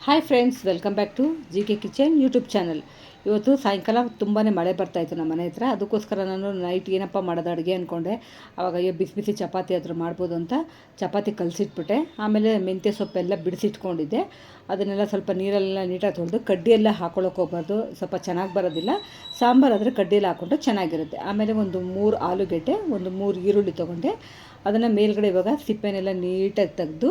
Hi friends, welcome back to G K kitchen YouTube channel. ಇವತ್ತು ಸಾಯಂಕಾಲ ತುಂಬಾ ಮಳೆ ಬರ್ತಾಯಿತ್ತು ನಮ್ಮ ಮನೆ ಹತ್ರ. ಅದಕ್ಕೋಸ್ಕರ ನಾನು ನೈಟ್ ಏನಪ್ಪ ಮಾಡೋದು ಅಡುಗೆ ಅಂದ್ಕೊಂಡೆ. ಆವಾಗ ಅಯ್ಯೋ ಬಿಸಿ ಬಿಸಿ ಚಪಾತಿ ಆದರೂ ಮಾಡ್ಬೋದು ಅಂತ ಚಪಾತಿ ಕಲಸಿಟ್ಬಿಟ್ಟೆ. ಆಮೇಲೆ ಮೆಂತ್ಯ ಸೊಪ್ಪೆಲ್ಲ ಬಿಡಿಸಿಟ್ಕೊಂಡಿದ್ದೆ. ಅದನ್ನೆಲ್ಲ ಸ್ವಲ್ಪ ನೀರೆಲ್ಲ ನೀಟಾಗಿ ತೊಳೆದು ಕಡ್ಡಿಯೆಲ್ಲ ಹಾಕ್ಕೊಳ್ಳೋಕೆ ಹೋಗ್ಬಾರ್ದು, ಸ್ವಲ್ಪ ಚೆನ್ನಾಗಿ ಬರೋದಿಲ್ಲ. ಸಾಂಬಾರು ಆದರೆ ಕಡ್ಡಿಯಲ್ಲಿ ಹಾಕ್ಕೊಂಡ್ರೆ ಚೆನ್ನಾಗಿರುತ್ತೆ. ಆಮೇಲೆ ಒಂದು 3 ಆಲೂಗೆಡ್ಡೆ, ಒಂದು 3 ಈರುಳ್ಳಿ ತೊಗೊಂಡೆ. ಅದನ್ನು ಮೇಲ್ಗಡೆ ಇವಾಗ ಸಿಪ್ಪೆನೆಲ್ಲ ನೀಟಾಗಿ ತೆಗೆದು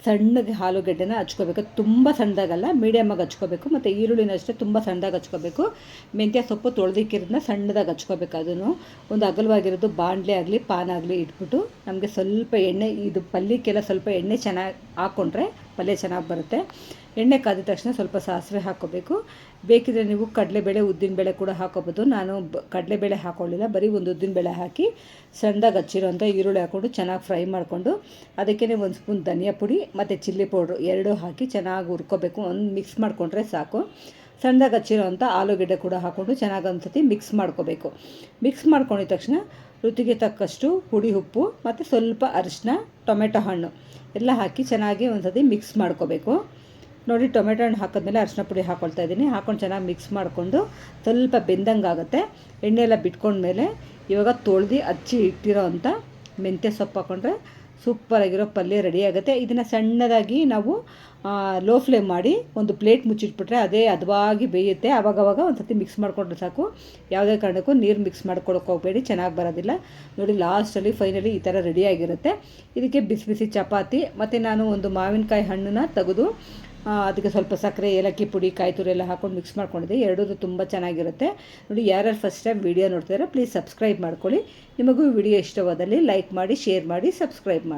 ಸಣ್ಣಗೆ ಆಲೂಗೆಡ್ಡೆನ ಹಚ್ಕೋಬೇಕು. ತುಂಬ ಸಣ್ಣದಾಗಲ್ಲ, ಮೀಡಿಯಮಾಗಿ ಹಚ್ಕೋಬೇಕು. ಮತ್ತು ಈರುಳ್ಳಿನ ಅಷ್ಟೇ ತುಂಬ ಸಣ್ಣದಾಗಿ ಹಚ್ಕೋಬೇಕು. ಮೆಂತ್ಯ ಸೊಪ್ಪು ತೊಳೆದಿಕ್ಕಿರೋದನ್ನ ಸಣ್ಣದಾಗಿ ಹಚ್ಕೋಬೇಕು. ಅದನ್ನು ಒಂದು ಅಗಲವಾಗಿರೋದು ಬಾಣಲೆ ಆಗಲಿ ಪಾನ್ ಆಗಲಿ ಇಟ್ಬಿಟ್ಟು ನಮಗೆ ಸ್ವಲ್ಪ ಎಣ್ಣೆ, ಇದು ಪಲ್ಯಕ್ಕೆಲ್ಲ ಸ್ವಲ್ಪ ಎಣ್ಣೆ ಚೆನ್ನಾಗಿ ಹಾಕ್ಕೊಂಡ್ರೆ ಪಲ್ಯ ಚೆನ್ನಾಗಿ ಬರುತ್ತೆ. ಎಣ್ಣೆ ಕಾದಿದ ತಕ್ಷಣ ಸ್ವಲ್ಪ ಸಾಸಿವೆ ಹಾಕ್ಕೋಬೇಕು. ಬೇಕಿದ್ರೆ ನೀವು ಕಡಲೆಬೇಳೆ ಉದ್ದಿನಬೇಳೆ ಕೂಡ ಹಾಕ್ಕೋಬೋದು. ನಾನು ಕಡಲೆಬೇಳೆ ಹಾಕ್ಕೊಳ್ಳಿಲ್ಲ, ಬರೀ ಒಂದು ಉದ್ದಿನಬೇಳೆ ಹಾಕಿ ಸಣ್ಣದಾಗಿ ಹಚ್ಚಿರೋಂಥ ಈರುಳ್ಳಿ ಹಾಕ್ಕೊಂಡು ಚೆನ್ನಾಗಿ ಫ್ರೈ ಮಾಡಿಕೊಂಡು ಅದಕ್ಕೇ 1 ಸ್ಪೂನ್ ಧನಿಯಾ ಪುಡಿ ಮತ್ತು ಚಿಲ್ಲಿ ಪೌಡ್ರು ಎರಡೂ ಹಾಕಿ ಚೆನ್ನಾಗಿ ಹುರ್ಕೋಬೇಕು. ಒಂದು ಮಿಕ್ಸ್ ಮಾಡಿಕೊಂಡ್ರೆ ಸಾಕು. ಸಣ್ಣದಾಗಿ ಹಚ್ಚಿರೋಂಥ ಆಲೂಗೆಡ್ಡೆ ಕೂಡ ಹಾಕ್ಕೊಂಡು ಚೆನ್ನಾಗಿ ಒಂದ್ಸತಿ ಮಿಕ್ಸ್ ಮಾಡ್ಕೋಬೇಕು. ಮಿಕ್ಸ್ ಮಾಡ್ಕೊಂಡಿದ ತಕ್ಷಣ ರುಚಿಗೆ ತಕ್ಕಷ್ಟು ಹುಳಿ ಉಪ್ಪು ಮತ್ತು ಸ್ವಲ್ಪ ಅರಿಶಿನ, ಟೊಮೆಟೊ ಹಣ್ಣು ಎಲ್ಲ ಹಾಕಿ ಚೆನ್ನಾಗಿ ಒಂದ್ಸತಿ ಮಿಕ್ಸ್ ಮಾಡ್ಕೋಬೇಕು. ನೋಡಿ, ಟೊಮೆಟೊ ಹಣ್ಣು ಹಾಕಿದ್ಮೇಲೆ ಅರಿಶಿನ ಪುಡಿ ಹಾಕ್ಕೊಳ್ತಾ ಇದ್ದೀನಿ. ಹಾಕ್ಕೊಂಡು ಚೆನ್ನಾಗಿ ಮಿಕ್ಸ್ ಮಾಡಿಕೊಂಡು ಸ್ವಲ್ಪ ಬೆಂದಂಗೆ ಆಗುತ್ತೆ. ಎಣ್ಣೆ ಎಲ್ಲ ಬಿಟ್ಕೊಂಡ್ಮೇಲೆ ಇವಾಗ ತೊಳೆದು ಹಚ್ಚಿ ಇಟ್ಟಿರೋ ಅಂಥ ಮೆಂತ್ಯ ಸೊಪ್ಪು ಹಾಕ್ಕೊಂಡ್ರೆ ಸೂಪರಾಗಿರೋ ಪಲ್ಯ ರೆಡಿ ಆಗುತ್ತೆ. ಇದನ್ನು ಸಣ್ಣದಾಗಿ ನಾವು ಲೋ ಫ್ಲೇಮ್ ಮಾಡಿ ಒಂದು ಪ್ಲೇಟ್ ಮುಚ್ಚಿಟ್ಬಿಟ್ರೆ ಅದೇ ಹದವಾಗಿ ಬೇಯುತ್ತೆ. ಆವಾಗವಾಗ ಒಂದು ಸತಿ ಮಿಕ್ಸ್ ಮಾಡಿಕೊಂಡ್ರೆ ಸಾಕು. ಯಾವುದೇ ಕಾರಣಕ್ಕೂ ನೀರು ಮಿಕ್ಸ್ ಮಾಡ್ಕೊಳಕ್ಕೆ ಹೋಗಬೇಡಿ, ಚೆನ್ನಾಗಿ ಬರೋದಿಲ್ಲ. ನೋಡಿ, ಲಾಸ್ಟಲ್ಲಿ ಫೈನಲಿ ಈ ಥರ ರೆಡಿಯಾಗಿರುತ್ತೆ. ಇದಕ್ಕೆ ಬಿಸಿ ಬಿಸಿ ಚಪಾತಿ ಮತ್ತು ನಾನು ಒಂದು ಮಾವಿನಕಾಯಿ ಹಣ್ಣನ್ನು ತೆಗೆದು ಅದಕ್ಕೆ ಸ್ವಲ್ಪ ಸಕ್ಕರೆ, ಏಲಕ್ಕಿ ಪುಡಿ, ಕಾಯಿ ತುರಿ ಎಲ್ಲ ಹಾಕ್ಕೊಂಡು ಮಿಕ್ಸ್ ಮಾಡ್ಕೊಂಡಿದ್ದೆ. ಎರಡೂ ತುಂಬ ಚೆನ್ನಾಗಿರುತ್ತೆ. ನೋಡಿ, ಯಾರ್ಯಾರು ಫಸ್ಟ್ ಟೈಮ್ ವೀಡಿಯೋ ನೋಡ್ತಿದ್ದಾರೆ ಪ್ಲೀಸ್ ಸಬ್ಸ್ಕ್ರೈಬ್ ಮಾಡ್ಕೊಳ್ಳಿ. ನಿಮಗೂ ವಿಡಿಯೋ ಇಷ್ಟವಾದಲ್ಲಿ ಲೈಕ್ ಮಾಡಿ, ಶೇರ್ ಮಾಡಿ, ಸಬ್ಸ್ಕ್ರೈಬ್ ಮಾಡಿ.